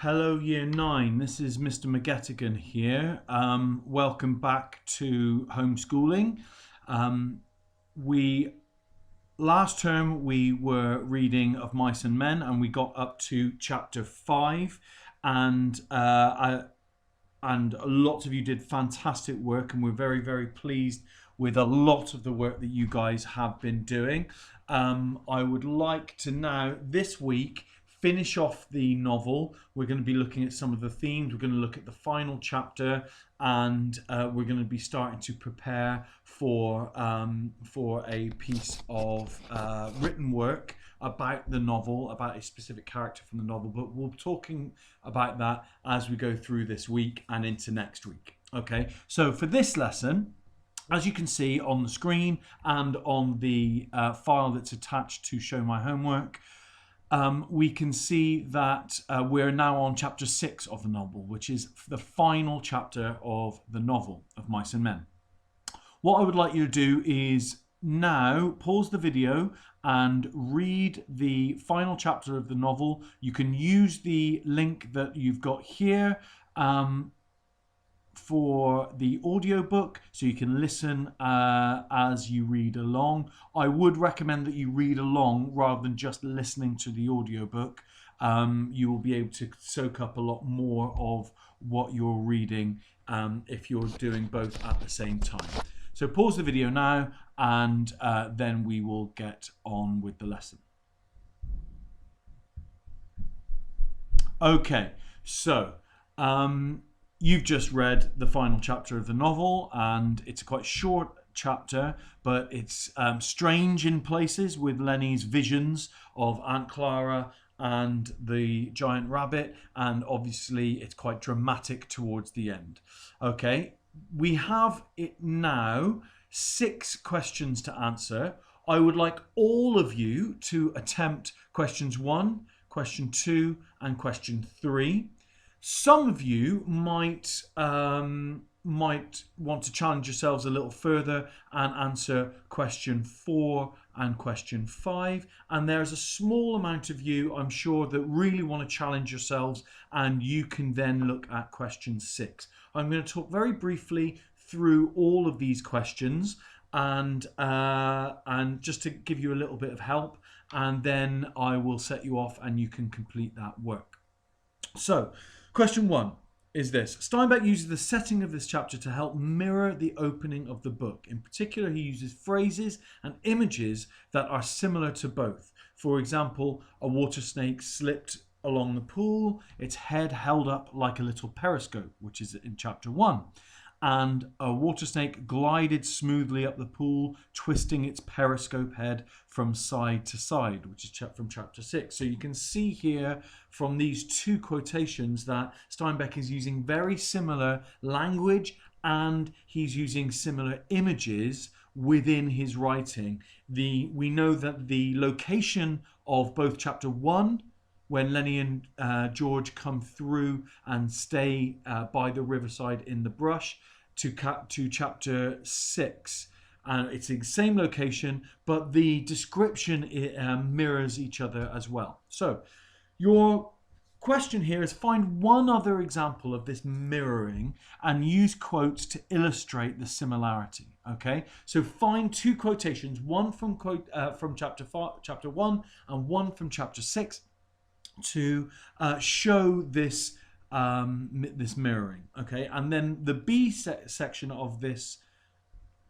Hello Year 9, this is Mr. McGettigan here. Welcome back to homeschooling. Last term we were reading Of Mice and Men and we got up to chapter 5 and lots of you did fantastic work and we're very pleased with a lot of the work that you guys have been doing. I would like to now this week finish off the novel. We're going to be looking at some of the themes. We're going to look at the final chapter, and we're going to be starting to prepare for a piece of written work about the novel, about a specific character from the novel. But we'll be talking about that as we go through this week and into next week. Okay, so for this lesson, as you can see on the screen and on the file that's attached to show my homework, we can see that we're now on chapter 6 of the novel, which is the final chapter of the novel Of Mice and Men. What I would like you to do is now pause the video and read the final chapter of the novel. You can use the link that you've got here for the audiobook, so you can listen as you read along. I would recommend that you read along rather than just listening to the audiobook. You will be able to soak up a lot more of what you're reading if you're doing both at the same time. So pause the video now and then we will get on with the lesson. Okay, so you've just read the final chapter of the novel, and it's a quite short chapter, but it's strange in places with Lenny's visions of Aunt Clara and the giant rabbit, and obviously it's quite dramatic towards the end. Okay, we have it now 6 questions to answer. I would like all of you to attempt questions 1, question 2, and question 3. Some of you might want to challenge yourselves a little further and answer question 4 and question 5. And there's a small amount of you, I'm sure, that really want to challenge yourselves, and you can then look at question 6. I'm going to talk very briefly through all of these questions and just to give you a little bit of help, and then I will set you off and you can complete that work. So, question 1 is this. Steinbeck uses the setting of this chapter to help mirror the opening of the book. In particular, he uses phrases and images that are similar to both. For example, a water snake slipped along the pool, its head held up like a little periscope, which is in chapter 1. And a water snake glided smoothly up the pool, twisting its periscope head from side to side, which is from chapter 6. So you can see here from these 2 quotations that Steinbeck is using very similar language and he's using similar images within his writing. We know that the location of both chapter 1, when Lenny and George come through and stay by the riverside in the brush, to chapter 6. And it's the same location, but the description mirrors each other as well. So your question here is find one other example of this mirroring and use quotes to illustrate the similarity. Okay, so find 2 quotations, one from chapter 1 and one from chapter 6 to show this this mirroring. Okay, and then the B section of this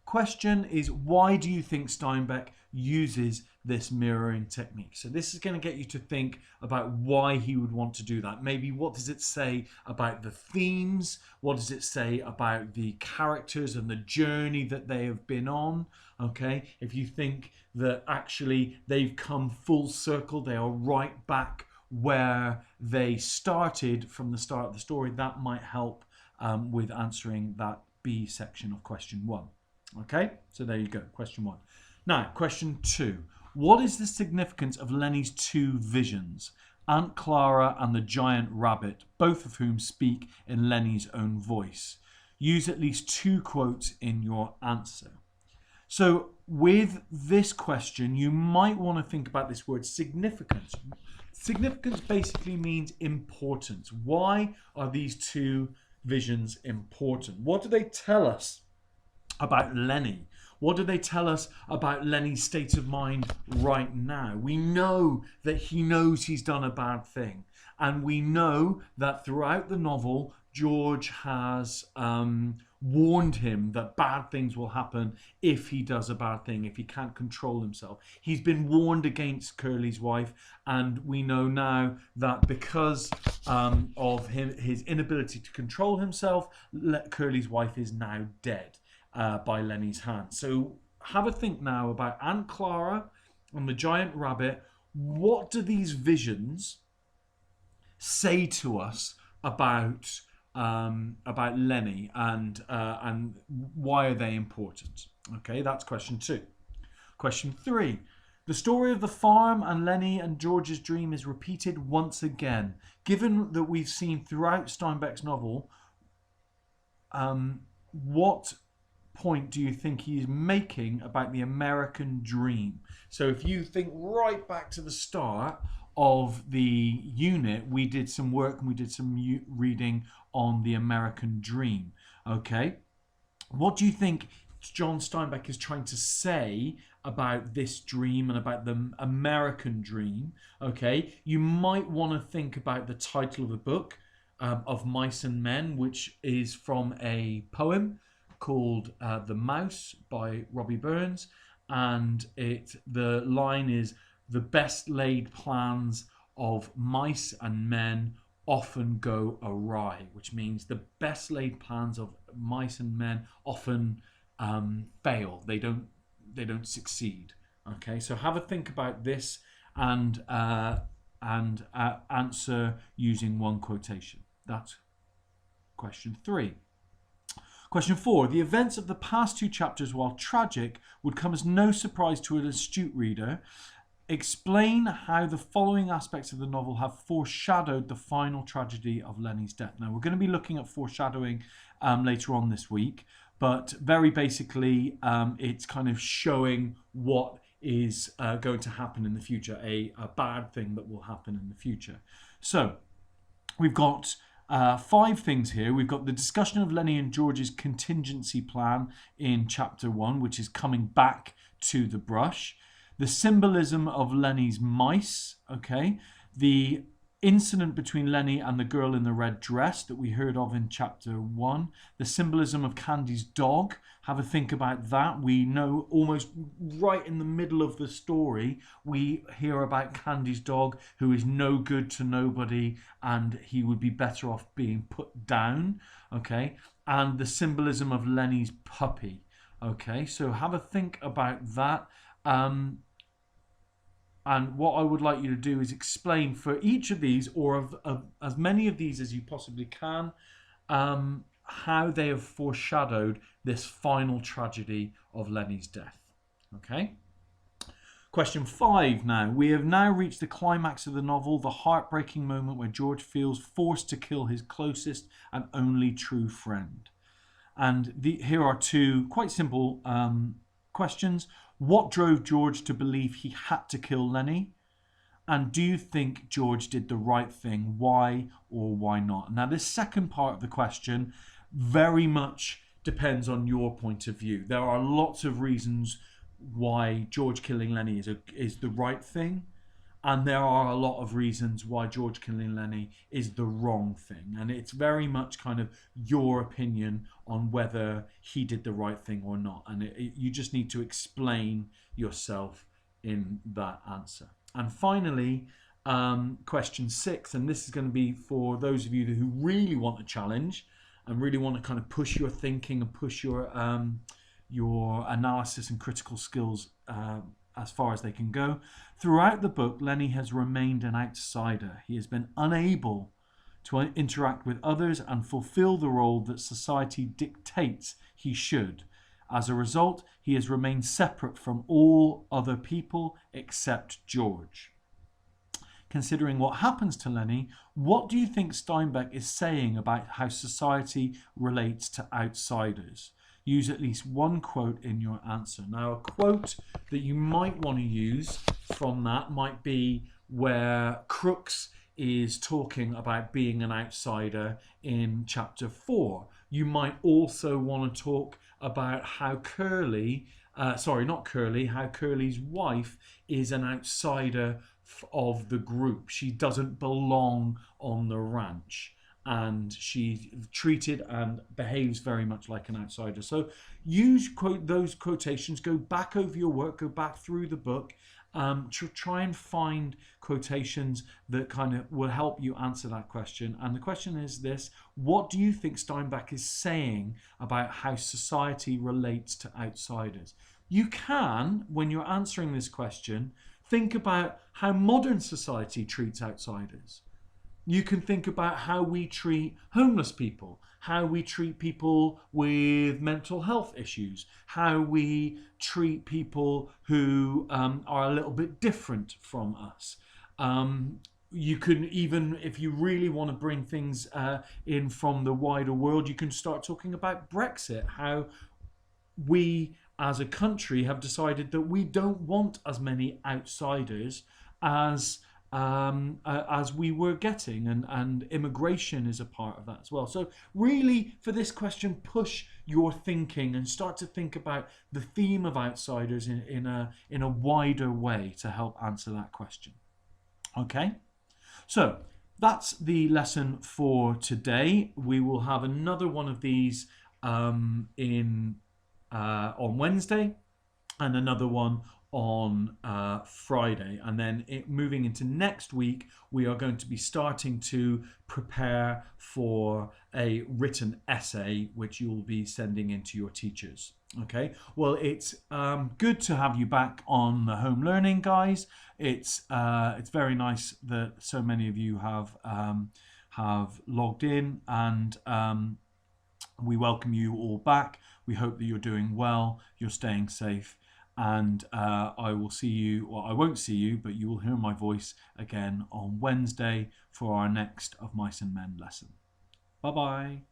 question is, why do you think Steinbeck uses this mirroring technique? So this is going to get you to think about why he would want to do that. Maybe what does it say about the themes? What does it say about the characters and the journey that they have been on? Okay, if you think that actually they've come full circle, they are right back where they started from the start of the story, that might help with answering that B section of question 1. Okay, so there you go, question 1. Now, question 2. What is the significance of Lenny's 2 visions, Aunt Clara and the giant rabbit, both of whom speak in Lenny's own voice? Use at least 2 quotes in your answer. So with this question, you might want to think about this word significance. Significance basically means importance. Why are these two visions important? What do they tell us about Lenny? What do they tell us about Lenny's state of mind right now? We know that he knows he's done a bad thing. And we know that throughout the novel, George has warned him that bad things will happen if he does a bad thing, if he can't control himself. He's been warned against Curly's wife, and we know now that because of his inability to control himself, Curly's wife is now dead by Lenny's hand. So have a think now about Aunt Clara and the giant rabbit. What do these visions say to us about Lenny, and why are they important? Okay, that's question 2. Question 3. The story of the farm and Lenny and George's dream is repeated once again. Given that we've seen throughout Steinbeck's novel, what point do you think he's making about the American dream? So if you think right back to the start of the unit, we did some work and we did some reading on the American dream. Okay, what do you think John Steinbeck is trying to say about this dream and about the American dream? Okay, you might want to think about the title of the book, of Mice and Men, which is from a poem called The Mouse by Robbie Burns, and the line is, "The best laid plans of mice and men often go awry," which means the best laid plans of mice and men often fail. They don't succeed. Okay, so have a think about this and answer using one quotation. That's question 3. Question 4. The events of the past 2 chapters, while tragic, would come as no surprise to an astute reader. Explain how the following aspects of the novel have foreshadowed the final tragedy of Lenny's death. Now, we're going to be looking at foreshadowing later on this week, but very basically, it's kind of showing what is going to happen in the future, a bad thing that will happen in the future. So, we've got 5 things here. We've got the discussion of Lenny and George's contingency plan in chapter 1, which is coming back to the brush. The symbolism of Lenny's mice, okay? The incident between Lenny and the girl in the red dress that we heard of in chapter 1. The symbolism of Candy's dog. Have a think about that. We know almost right in the middle of the story, we hear about Candy's dog, who is no good to nobody, and he would be better off being put down, okay? And the symbolism of Lenny's puppy, okay? So have a think about that. And what I would like you to do is explain for each of these, or of as many of these as you possibly can, how they have foreshadowed this final tragedy of Lenny's death. Okay? Question 5 now. We have now reached the climax of the novel, the heartbreaking moment where George feels forced to kill his closest and only true friend. And here are 2 quite simple questions. What drove George to believe he had to kill Lenny? And do you think George did the right thing? Why or why not? Now, this second part of the question very much depends on your point of view. There are lots of reasons why George killing Lenny is the right thing. And there are a lot of reasons why George killing Lenny is the wrong thing. And it's very much kind of your opinion on whether he did the right thing or not. And you just need to explain yourself in that answer. And finally, question 6, and this is going to be for those of you who really want a challenge and really want to kind of push your thinking and push your analysis and critical skills as far as they can go. Throughout the book, Lenny has remained an outsider. He has been unable to interact with others and fulfill the role that society dictates he should. As a result, he has remained separate from all other people except George. Considering what happens to Lenny, what do you think Steinbeck is saying about how society relates to outsiders? Use at least one quote in your answer. Now, a quote that you might want to use from that might be where Crooks is talking about being an outsider in chapter 4. You might also want to talk about how how Curly's wife is an outsider of the group. She doesn't belong on the ranch, and she's treated and behaves very much like an outsider. So use those quotations, go back over your work, go back through the book, to try and find quotations that kind of will help you answer that question. And the question is this: what do you think Steinbeck is saying about how society relates to outsiders? You can, when you're answering this question, think about how modern society treats outsiders. You can think about how we treat homeless people, how we treat people with mental health issues, how we treat people who are a little bit different from us. You can even, if you really want to bring things in from the wider world, you can start talking about Brexit, how we as a country have decided that we don't want as many outsiders as we were getting, and immigration is a part of that as well. So really, for this question, push your thinking and start to think about the theme of outsiders in a wider way to help answer that question. Okay, so that's the lesson for today. We will have another one of these on Wednesday, and another one on Friday. And then moving into next week, we are going to be starting to prepare for a written essay, which you will be sending in to your teachers. Okay, well, it's good to have you back on the home learning, guys. It's very nice that so many of you have logged in, and we welcome you all back. We hope that you're doing well, you're staying safe, and I will see you, well, I won't see you, but you will hear my voice again on Wednesday for our next of Mice and Men lesson. Bye-bye.